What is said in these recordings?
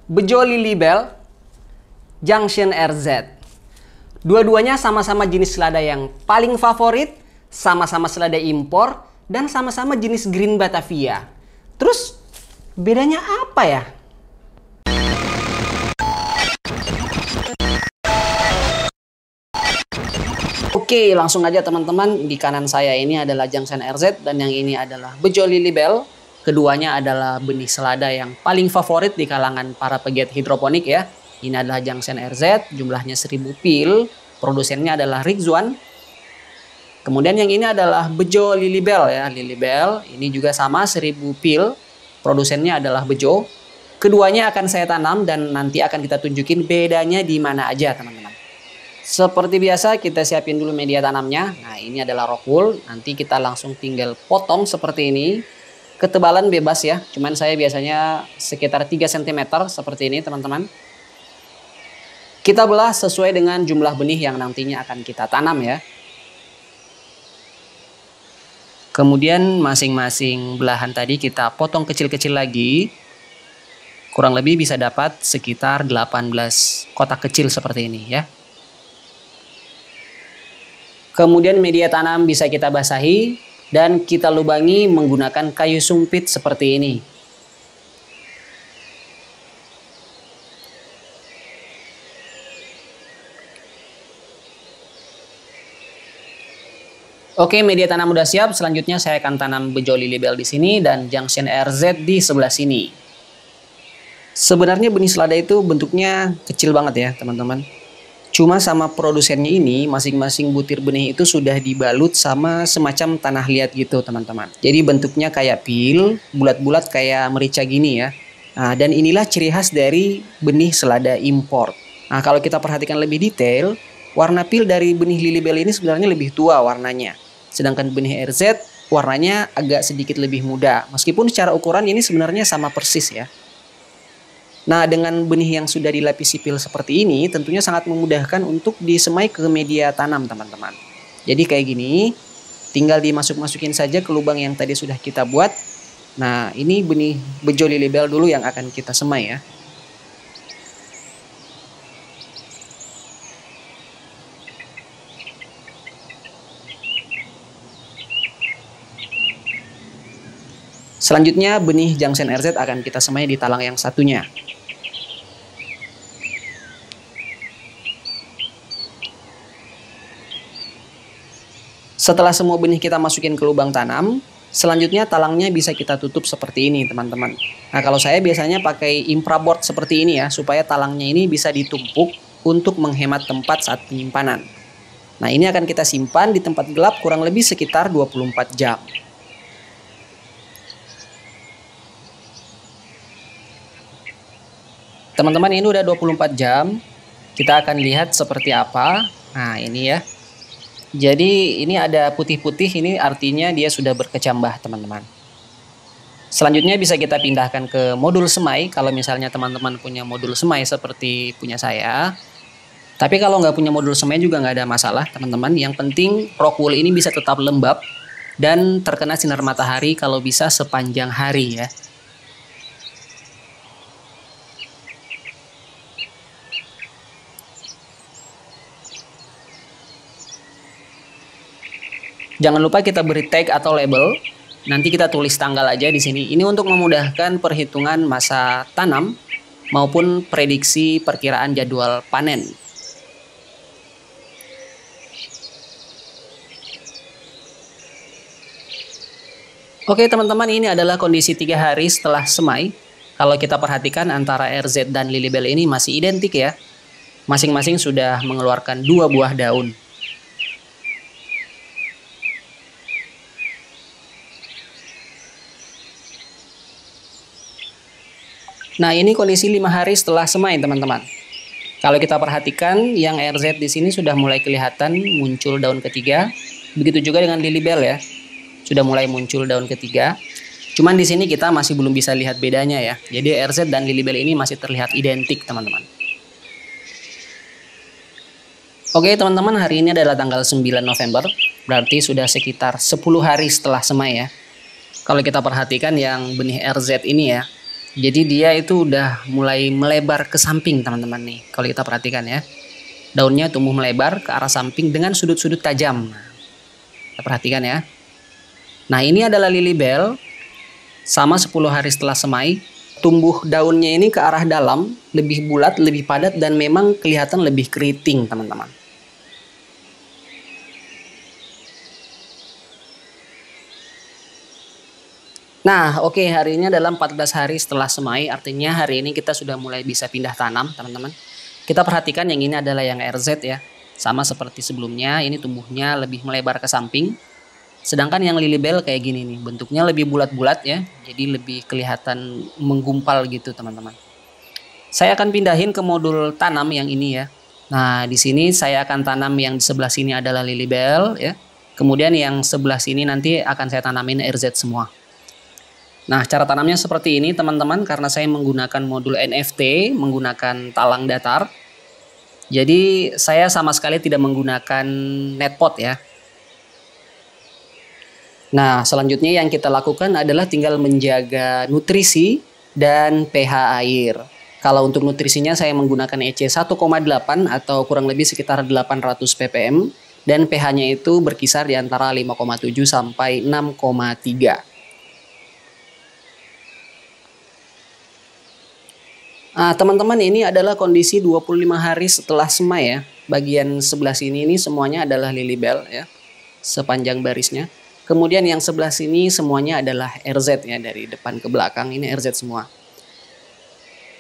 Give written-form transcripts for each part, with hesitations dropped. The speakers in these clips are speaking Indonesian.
Bejo Lilybell, Junction RZ. Dua-duanya sama-sama jenis selada yang paling favorit, sama-sama selada impor, dan sama-sama jenis Green Batavia. Terus bedanya apa ya? Oke, langsung aja teman-teman. Di kanan saya ini adalah Junction RZ dan yang ini adalah Bejo Lilybell. Keduanya adalah benih selada yang paling favorit di kalangan para pegiat hidroponik ya. Ini adalah Junction RZ, jumlahnya 1000 pil, produsennya adalah Rixuan. Kemudian yang ini adalah Bejo Lilybell ya, Lilybell. Ini juga sama 1000 pil, produsennya adalah Bejo. Keduanya akan saya tanam dan nanti akan kita tunjukin bedanya di mana aja teman-teman. Seperti biasa kita siapin dulu media tanamnya. Nah ini adalah rock wool, nanti kita langsung tinggal potong seperti ini. Ketebalan bebas ya, cuman saya biasanya sekitar 3 cm seperti ini teman-teman. Kita belah sesuai dengan jumlah benih yang nantinya akan kita tanam ya. Kemudian masing-masing belahan tadi kita potong kecil-kecil lagi. Kurang lebih bisa dapat sekitar 18 kotak kecil seperti ini ya. Kemudian media tanam bisa kita basahi dan kita lubangi menggunakan kayu sumpit seperti ini. Oke, media tanam udah siap. Selanjutnya saya akan tanam Bejo Lilybell di sini dan Junction RZ di sebelah sini. Sebenarnya benih selada itu bentuknya kecil banget ya, teman-teman. Cuma sama produsennya ini, masing-masing butir benih itu sudah dibalut sama semacam tanah liat gitu teman-teman. Jadi bentuknya kayak pil, bulat-bulat kayak merica gini ya. Nah, dan inilah ciri khas dari benih selada impor. Nah, kalau kita perhatikan lebih detail, warna pil dari benih Lilybell ini sebenarnya lebih tua warnanya. Sedangkan benih RZ warnanya agak sedikit lebih muda. Meskipun secara ukuran ini sebenarnya sama persis ya. Nah, dengan benih yang sudah dilapisi pil seperti ini, tentunya sangat memudahkan untuk disemai ke media tanam, teman-teman. Jadi kayak gini, tinggal dimasuk-masukin saja ke lubang yang tadi sudah kita buat. Nah, ini benih Bejo Lilybell dulu yang akan kita semai ya. Selanjutnya, benih Junction RZ akan kita semai di talang yang satunya. Setelah semua benih kita masukin ke lubang tanam, selanjutnya talangnya bisa kita tutup seperti ini teman-teman. Nah kalau saya biasanya pakai infraboard seperti ini ya, supaya talangnya ini bisa ditumpuk untuk menghemat tempat saat penyimpanan. Nah ini akan kita simpan di tempat gelap kurang lebih sekitar 24 jam. Teman-teman ini udah 24 jam, kita akan lihat seperti apa. Nah ini ya. Jadi ini ada putih-putih, ini artinya dia sudah berkecambah teman-teman. Selanjutnya bisa kita pindahkan ke modul semai kalau misalnya teman-teman punya modul semai seperti punya saya. Tapi kalau nggak punya modul semai juga nggak ada masalah teman-teman. Yang penting rock wool ini bisa tetap lembab dan terkena sinar matahari kalau bisa sepanjang hari ya. Jangan lupa kita beri tag atau label. Nanti kita tulis tanggal aja di sini. Ini untuk memudahkan perhitungan masa tanam maupun prediksi perkiraan jadwal panen. Oke teman-teman, ini adalah kondisi 3 hari setelah semai. Kalau kita perhatikan antara RZ dan Lilybell ini masih identik ya. Masing-masing sudah mengeluarkan 2 buah daun. Nah ini kondisi 5 hari setelah semai teman-teman. Kalau kita perhatikan yang RZ di sini sudah mulai kelihatan muncul daun ketiga. Begitu juga dengan Lilybell ya. Sudah mulai muncul daun ketiga. Cuman di sini kita masih belum bisa lihat bedanya ya. Jadi RZ dan Lilybell ini masih terlihat identik teman-teman. Oke teman-teman, hari ini adalah tanggal 9 November. Berarti sudah sekitar 10 hari setelah semai ya. Kalau kita perhatikan yang benih RZ ini ya, Jadi dia itu udah mulai melebar ke samping teman-teman nih. Kalau kita perhatikan ya. Daunnya tumbuh melebar ke arah samping dengan sudut-sudut tajam. Nah, kita perhatikan ya. Nah ini adalah lily bell. Sama 10 hari setelah semai. Tumbuh daunnya ini ke arah dalam. Lebih bulat, lebih padat dan memang kelihatan lebih keriting teman-teman. Nah, oke, hari ini adalah 14 hari setelah semai, artinya hari ini kita sudah mulai bisa pindah tanam, teman-teman. Kita perhatikan yang ini adalah yang RZ ya. Sama seperti sebelumnya, ini tumbuhnya lebih melebar ke samping. Sedangkan yang lily bell kayak gini nih, bentuknya lebih bulat-bulat ya. Jadi lebih kelihatan menggumpal gitu, teman-teman. Saya akan pindahin ke modul tanam yang ini ya. Nah, di sini saya akan tanam yang di sebelah sini adalah lily bell ya. Kemudian yang sebelah sini nanti akan saya tanamin RZ semua. Nah, cara tanamnya seperti ini teman-teman, karena saya menggunakan modul NFT, menggunakan talang datar. Jadi saya sama sekali tidak menggunakan net pot ya. Nah, selanjutnya yang kita lakukan adalah tinggal menjaga nutrisi dan pH air. Kalau untuk nutrisinya saya menggunakan EC 1,8 atau kurang lebih sekitar 800 ppm. Dan pH-nya itu berkisar di antara 5,7 sampai 6,3. Nah, teman-teman, ini adalah kondisi 25 hari setelah semai ya. Bagian sebelah sini ini semuanya adalah lily bell ya. Sepanjang barisnya. Kemudian yang sebelah sini semuanya adalah RZ ya, dari depan ke belakang ini RZ semua.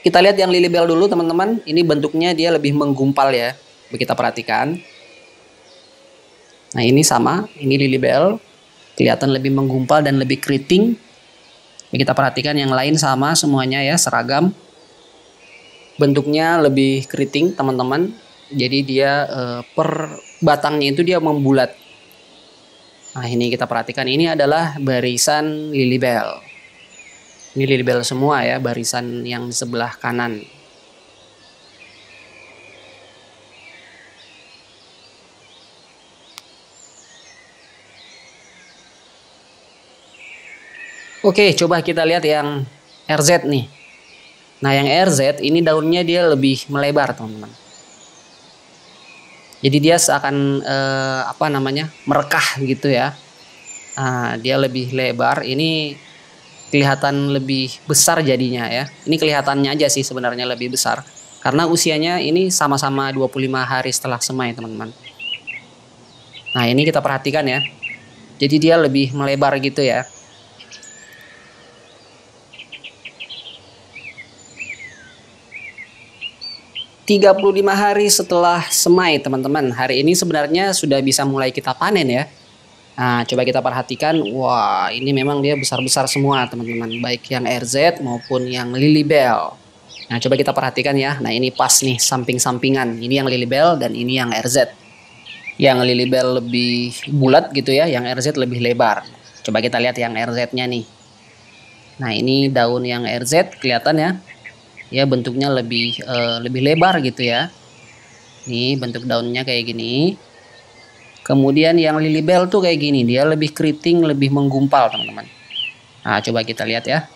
Kita lihat yang lily bell dulu teman-teman. Ini bentuknya dia lebih menggumpal ya. Kita perhatikan. Nah, ini sama, ini lily bell. Kelihatan lebih menggumpal dan lebih keriting. Kita perhatikan yang lain sama semuanya ya, seragam. Bentuknya lebih keriting teman-teman. Jadi dia per batangnya itu dia membulat. Nah, ini kita perhatikan, ini adalah barisan lily bell. Ini lily bell semua ya, barisan yang di sebelah kanan. Oke, coba kita lihat yang RZ nih. Nah, yang RZ ini daunnya dia lebih melebar, teman-teman. Jadi dia seakan merekah gitu ya. Nah, dia lebih lebar. Ini kelihatan lebih besar jadinya ya. Ini kelihatannya aja sih sebenarnya lebih besar. Karena usianya ini sama-sama 25 hari setelah semai, teman-teman. Nah, ini kita perhatikan ya. Jadi dia lebih melebar gitu ya. 35 hari setelah semai teman-teman. Hari ini sebenarnya sudah bisa mulai kita panen ya. Nah, coba kita perhatikan. Wah, ini memang dia besar-besar semua teman-teman. Baik yang RZ maupun yang lily bell. Nah, coba kita perhatikan ya. Nah, ini pas nih samping-sampingan. Ini yang lily bell dan ini yang RZ. Yang lily bell lebih bulat gitu ya. Yang RZ lebih lebar. Coba kita lihat yang RZ-nya nih. Nah, ini daun yang RZ kelihatan ya. Ya, bentuknya lebih lebar gitu ya. Nih bentuk daunnya kayak gini. Kemudian yang lily bell tuh kayak gini, dia lebih keriting, lebih menggumpal teman-teman. Nah, coba kita lihat ya.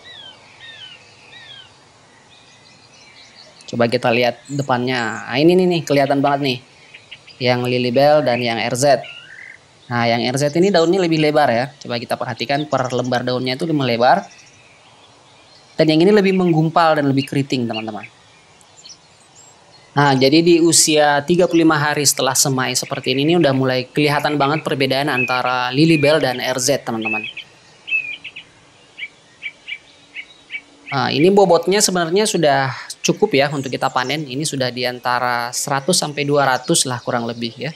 Coba kita lihat depannya. Nah, ini nih kelihatan banget nih. Yang lily bell dan yang RZ. Nah, yang RZ ini daunnya lebih lebar ya. Coba kita perhatikan per lembar daunnya itu lebih lebar. Dan yang ini lebih menggumpal dan lebih keriting teman-teman. Nah, jadi di usia 35 hari setelah semai seperti ini udah mulai kelihatan banget perbedaan antara lily bell dan RZ teman-teman. Nah, ini bobotnya sebenarnya sudah cukup ya untuk kita panen. Ini sudah di antara 100 sampai 200 lah kurang lebih ya.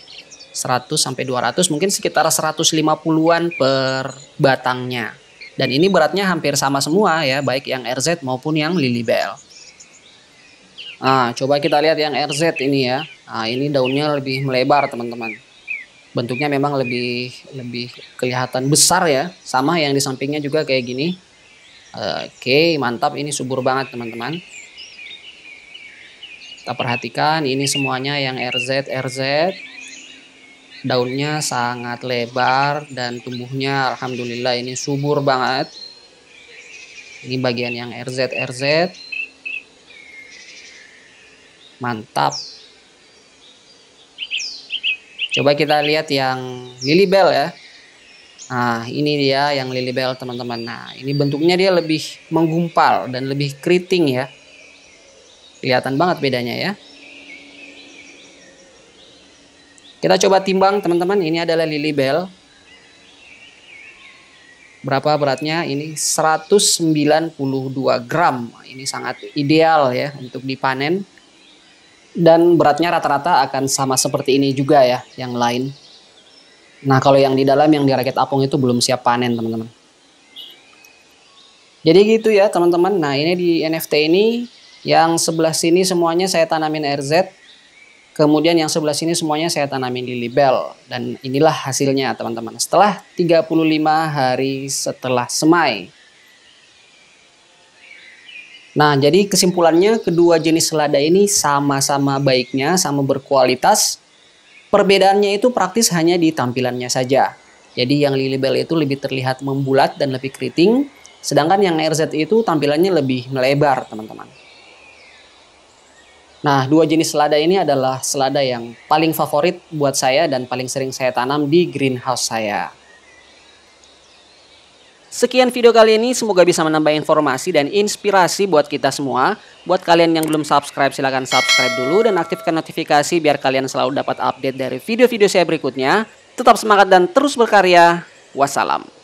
100 sampai 200, mungkin sekitar 150-an per batangnya. Dan ini beratnya hampir sama semua ya, baik yang RZ maupun yang lily bell. Nah, coba kita lihat yang RZ ini ya. Nah, ini daunnya lebih melebar teman-teman. Bentuknya memang lebih kelihatan besar ya. Sama yang di sampingnya juga kayak gini. Oke, mantap, ini subur banget teman-teman. Kita perhatikan ini semuanya yang RZ. Daunnya sangat lebar dan tumbuhnya alhamdulillah ini subur banget. Ini bagian yang RZ. Mantap. Coba kita lihat yang Lilybell ya. Nah, ini dia yang Lilybell teman-teman. Nah, ini bentuknya dia lebih menggumpal dan lebih keriting ya. Kelihatan banget bedanya ya. Kita coba timbang teman-teman. Ini adalah Lilybell. Berapa beratnya? Ini 192 gram. Ini sangat ideal ya untuk dipanen. Dan beratnya rata-rata akan sama seperti ini juga ya, yang lain. Nah, kalau yang di dalam yang di rakit apung itu belum siap panen, teman-teman. Jadi gitu ya, teman-teman. Nah, ini di NFT ini yang sebelah sini semuanya saya tanamin RZ. Kemudian yang sebelah sini semuanya saya tanamin Lilybell. Dan inilah hasilnya, teman-teman. Setelah 35 hari setelah semai. Nah, jadi kesimpulannya kedua jenis selada ini sama-sama baiknya, sama berkualitas. Perbedaannya itu praktis hanya di tampilannya saja. Jadi yang Lilybell itu lebih terlihat membulat dan lebih keriting. Sedangkan yang RZ itu tampilannya lebih melebar, teman-teman. Nah, dua jenis selada ini adalah selada yang paling favorit buat saya dan paling sering saya tanam di greenhouse saya. Sekian video kali ini, semoga bisa menambah informasi dan inspirasi buat kita semua. Buat kalian yang belum subscribe, silahkan subscribe dulu dan aktifkan notifikasi biar kalian selalu dapat update dari video-video saya berikutnya. Tetap semangat dan terus berkarya. Wassalam.